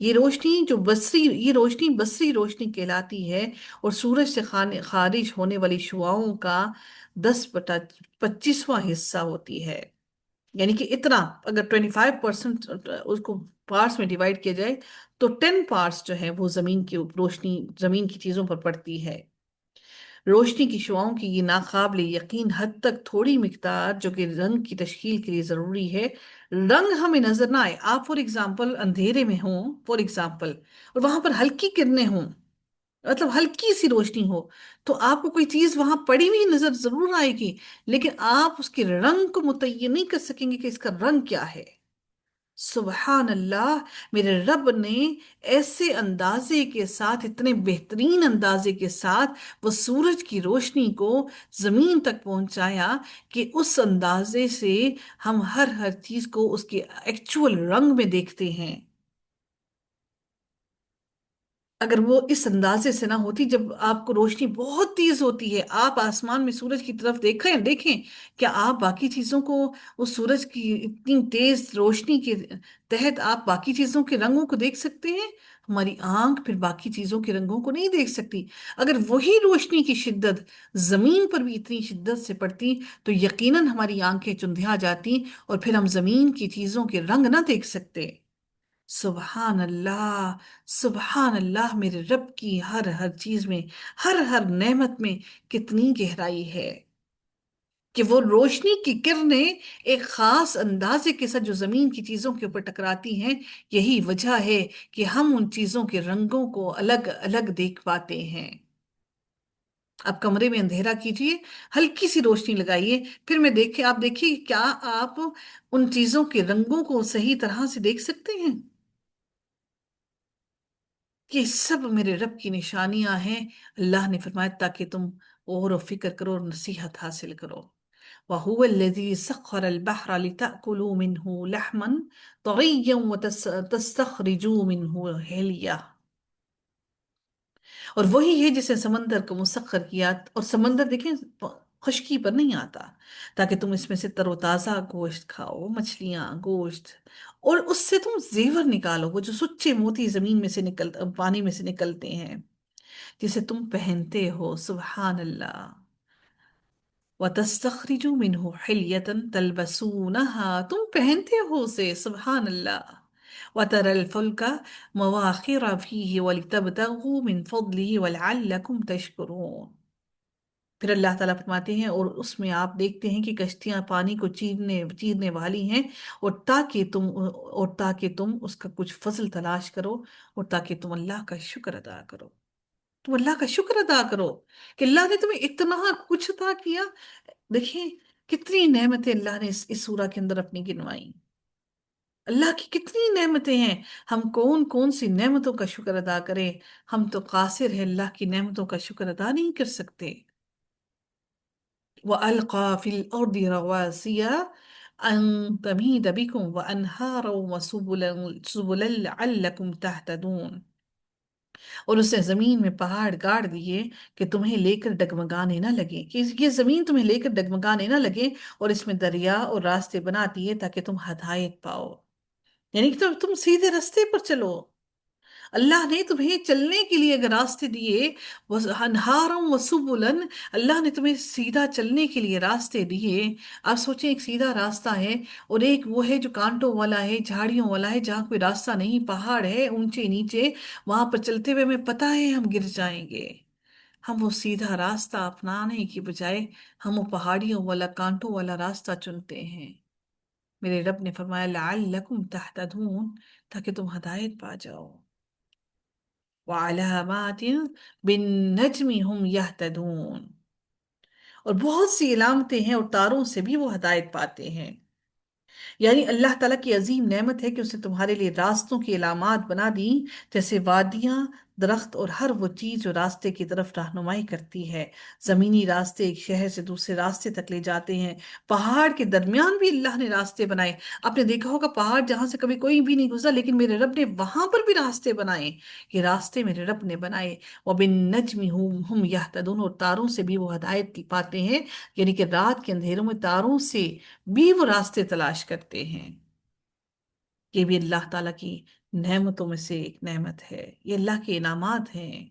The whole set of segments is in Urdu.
یہ روشنی بصری روشنی کہلاتی ہے، اور سورج سے خارج ہونے والی شعاؤں کا 10/25واں حصہ ہوتی ہے۔ یعنی کہ اتنا، اگر 25% اس کو پارٹس میں ڈیوائڈ کیا جائے تو 10 پارٹس جو ہے وہ زمین کی روشنی، زمین کی چیزوں پر پڑتی ہے۔ روشنی کی شعاؤں کی یہ ناقابل یقین حد تک تھوڑی مقدار جو کہ رنگ کی تشکیل کے لیے ضروری ہے، رنگ ہمیں نظر نہ آئے، آپ فور ایگزامپل اندھیرے میں ہوں فور ایگزامپل، اور وہاں پر ہلکی کرنیں ہوں، مطلب ہلکی سی روشنی ہو، تو آپ کو کوئی چیز وہاں پڑی ہوئی نظر ضرور آئے گی، لیکن آپ اس کے رنگ کو متعین نہیں کر سکیں گے کہ اس کا رنگ کیا ہے۔ سبحان اللہ، میرے رب نے ایسے اندازے کے ساتھ، اتنے بہترین اندازے کے ساتھ وہ سورج کی روشنی کو زمین تک پہنچایا کہ اس اندازے سے ہم ہر چیز کو اس کے ایکچول رنگ میں دیکھتے ہیں۔ اگر وہ اس اندازے سے نہ ہوتی، جب آپ کو روشنی بہت تیز ہوتی ہے، آپ آسمان میں سورج کی طرف دیکھیں، کیا آپ باقی چیزوں کو اس سورج کی اتنی تیز روشنی کے تحت آپ باقی چیزوں کے رنگوں کو دیکھ سکتے ہیں؟ ہماری آنکھ پھر باقی چیزوں کے رنگوں کو نہیں دیکھ سکتی۔ اگر وہی روشنی کی شدت زمین پر بھی اتنی شدت سے پڑتی تو یقیناً ہماری آنکھیں چندھیا جاتی، اور پھر ہم زمین کی چیزوں کے رنگ نہ دیکھ سکتے۔ سبحان اللہ، سبحان اللہ، میرے رب کی ہر چیز میں، ہر نعمت میں کتنی گہرائی ہے کہ وہ روشنی کی کرنیں ایک خاص اندازے کے ساتھ جو زمین کی چیزوں کے اوپر ٹکراتی ہیں، یہی وجہ ہے کہ ہم ان چیزوں کے رنگوں کو الگ الگ دیکھ پاتے ہیں۔ آپ کمرے میں اندھیرا کیجئے، ہلکی سی روشنی لگائیے، پھر آپ دیکھیے کیا آپ ان چیزوں کے رنگوں کو صحیح طرح سے دیکھ سکتے ہیں؟ یہ سب میرے رب کی نشانیاں ہیں۔ اللہ نے فرمایا تاکہ تم غور و فکر کرو اور نصیحت حاصل کرو۔ وَهُوَ الَّذِي سَخَّرَ الْبَحْرَ لِتَأْكُلُوا مِنْهُ لَحْمًا طَرِيًّا وَتَسْتَخْرِجُوا مِنْهُ حِلْيَةً، اور وہی ہے جس نے سمندر کو مسخر کیا، اور سمندر دیکھیں خشکی پر نہیں آتا، تاکہ تم اس میں سے تر و تازہ گوشت کھاؤ، مچھلیاں، گوشت، اور اس سے تم زیور نکالو، وہ جو سچے موتی زمین میں سے پانی میں سے نکلتے ہیں، جسے تم پہنتے ہو۔ سبحان اللہ۔ وَتَسْتَخْرِجُوا مِنْهُ حِلْيَةً تَلْبَسُونَهَا، تم پہنتے ہو اسے، سبحان اللہ۔ وَتَرَى الْفُلْكَ مَوَاخِرَ فِيهِ وَلِتَبْتَغُوا مِنْ فَضْلِهِ وَلَعَلَّكُمْ تَشْكُرُونَ۔ پھر اللہ تعالیٰ فرماتے ہیں اور اس میں آپ دیکھتے ہیں کہ کشتیاں پانی کو چیرنے والی ہیں، اور تاکہ تم اس کا کچھ فضل تلاش کرو، اور تاکہ تم اللہ کا شکر ادا کرو، تم اللہ کا شکر ادا کرو کہ اللہ نے تمہیں اتنا کچھ عطا کیا۔ دیکھیں کتنی نعمتیں اللہ نے اس سورہ کے اندر اپنی گنوائی، اللہ کی کتنی نعمتیں ہیں، ہم کون کون سی نعمتوں کا شکر ادا کریں؟ ہم تو قاصر ہیں، اللہ کی نعمتوں کا شکر ادا نہیں کر سکتے۔ وَأَلْقَى فِي الْأَرْضِ رَوَاسِيَ أَن تَمِيدَ بِكُمْ وَأَنْهَارًا وَسُبُلًا لَعَلَّكُمْ تَهْتَدُونَ، اور اس نے زمین میں پہاڑ گاڑ دیے کہ تمہیں لے کر ڈگمگانے نہ لگے، کہ یہ زمین تمہیں لے کر ڈگمگانے نہ لگے، اور اس میں دریا اور راستے بنا دیے تاکہ تم ہدایت پاؤ، یعنی کہ تم سیدھے راستے پر چلو۔ اللہ نے تمہیں چلنے کے لیے اگر راستے دیے، انہارم و سبلن، اللہ نے تمہیں سیدھا چلنے کے لیے راستے دیے۔ آپ سوچیں ایک سیدھا راستہ ہے، اور ایک وہ ہے جو کانٹوں والا ہے، جھاڑیوں والا ہے، جہاں کوئی راستہ نہیں، پہاڑ ہے اونچے نیچے، وہاں پر چلتے ہوئے ہمیں پتہ ہے ہم گر جائیں گے۔ ہم وہ سیدھا راستہ اپنانے کی بجائے ہم وہ پہاڑیوں والا، کانٹوں والا راستہ چنتے ہیں۔ میرے رب نے فرمایا لعلکم تہتدون، تاکہ تم ہدایت پا جاؤ۔ وَعَلَامَاتٍ بِالنَّجْمِ هُمْ يَهْتَدُونَ، اور بہت سی علامتیں ہیں اور تاروں سے بھی وہ ہدایت پاتے ہیں۔ یعنی اللہ تعالیٰ کی عظیم نعمت ہے کہ اس نے تمہارے لیے راستوں کی علامات بنا دی، جیسے وادیاں، درخت، اور ہر وہ چیز جو راستے کی طرف رہنمائی کرتی ہے۔ زمینی راستے ایک شہر سے دوسرے راستے تک لے جاتے ہیں، پہاڑ کے درمیان بھی اللہ نے راستے بنائے۔ آپ نے دیکھا ہوگا پہاڑ جہاں سے کبھی کوئی بھی نہیں گزرا، لیکن میرے رب نے وہاں پر بھی راستے بنائے، یہ راستے میرے رب نے بنائے۔ وَبِالنَّجْمِ هُمْ يَهْتَدُونَ، اور تاروں سے بھی وہ ہدایت پاتے ہیں، یعنی کہ رات کے اندھیروں میں تاروں سے بھی وہ راستے تلاش کرتے ہیں۔ یہ بھی اللہ تعالیٰ کی نعمتوں میں سے ایک نعمت ہے، یہ اللہ کے انعامات ہیں۔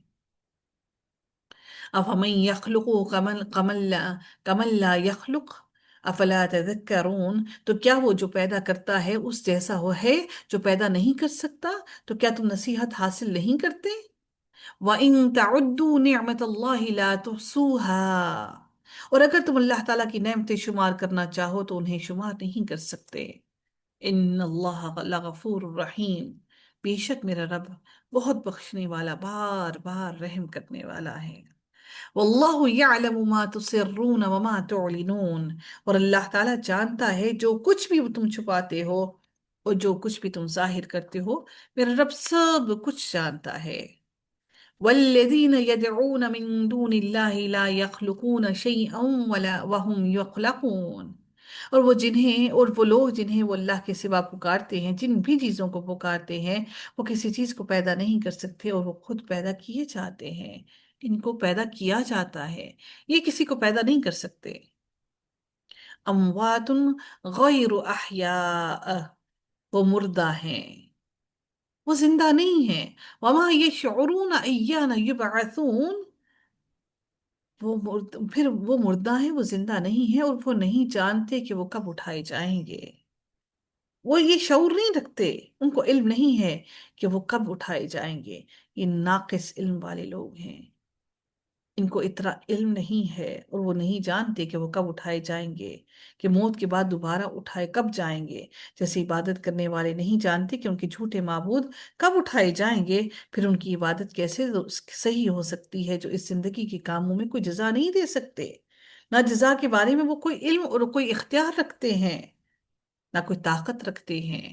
افمن یخلق کمن لا یخلق افلا تذکرون، تو کیا وہ جو پیدا کرتا ہے اس جیسا وہ ہے جو پیدا نہیں کر سکتا؟ تو کیا تم نصیحت حاصل نہیں کرتے؟ وَإِن تَعُدُّوا نِعْمَةَ اللَّهِ لَا تُحْصُوهَا، اور اگر تم اللہ تعالیٰ کی نعمتیں شمار کرنا چاہو تو انہیں شمار نہیں کر سکتے۔ ان اللہ لغفور الرحیم، بے شک میرا رب بہت بخشنے والا، بار بار رحم کرنے والا ہے۔ واللہ یعلم ما تسرون وما تعلنون، اور اللہ تعالیٰ جانتا ہے جو کچھ بھی تم چھپاتے ہو اور جو کچھ بھی تم ظاہر کرتے ہو، میرا رب سب کچھ جانتا ہے۔ والذین یدعون من دون اللہ لا یخلقون شیئا ولا وهم یخلقون، اور وہ لوگ جنہیں وہ اللہ کے سوا پکارتے ہیں، جن بھی چیزوں کو پکارتے ہیں، وہ کسی چیز کو پیدا نہیں کر سکتے اور وہ خود پیدا کیے جاتے ہیں۔ ان کو پیدا کیا جاتا ہے، یہ کسی کو پیدا نہیں کر سکتے۔ اموات غیر احیاء، وہ مردہ ہیں، وہ زندہ نہیں ہیں۔ وما یشعرون ایان یبعثون، پھر وہ مردہ ہیں، وہ زندہ نہیں ہیں، اور وہ نہیں جانتے کہ وہ کب اٹھائے جائیں گے۔ وہ یہ شعور نہیں رکھتے، ان کو علم نہیں ہے کہ وہ کب اٹھائے جائیں گے۔ یہ ناقص علم والے لوگ ہیں، ان کو اتنا علم نہیں ہے اور وہ نہیں جانتے کہ وہ کب اٹھائے جائیں گے، کہ موت کے بعد دوبارہ اٹھائے کب جائیں گے۔ جیسے عبادت کرنے والے نہیں جانتے کہ ان کے جھوٹے معبود کب اٹھائے جائیں گے، پھر ان کی عبادت کیسے صحیح ہو سکتی ہے جو اس زندگی کے کاموں میں کوئی جزا نہیں دے سکتے، نہ جزا کے بارے میں وہ کوئی علم اور کوئی اختیار رکھتے ہیں، نہ کوئی طاقت رکھتے ہیں۔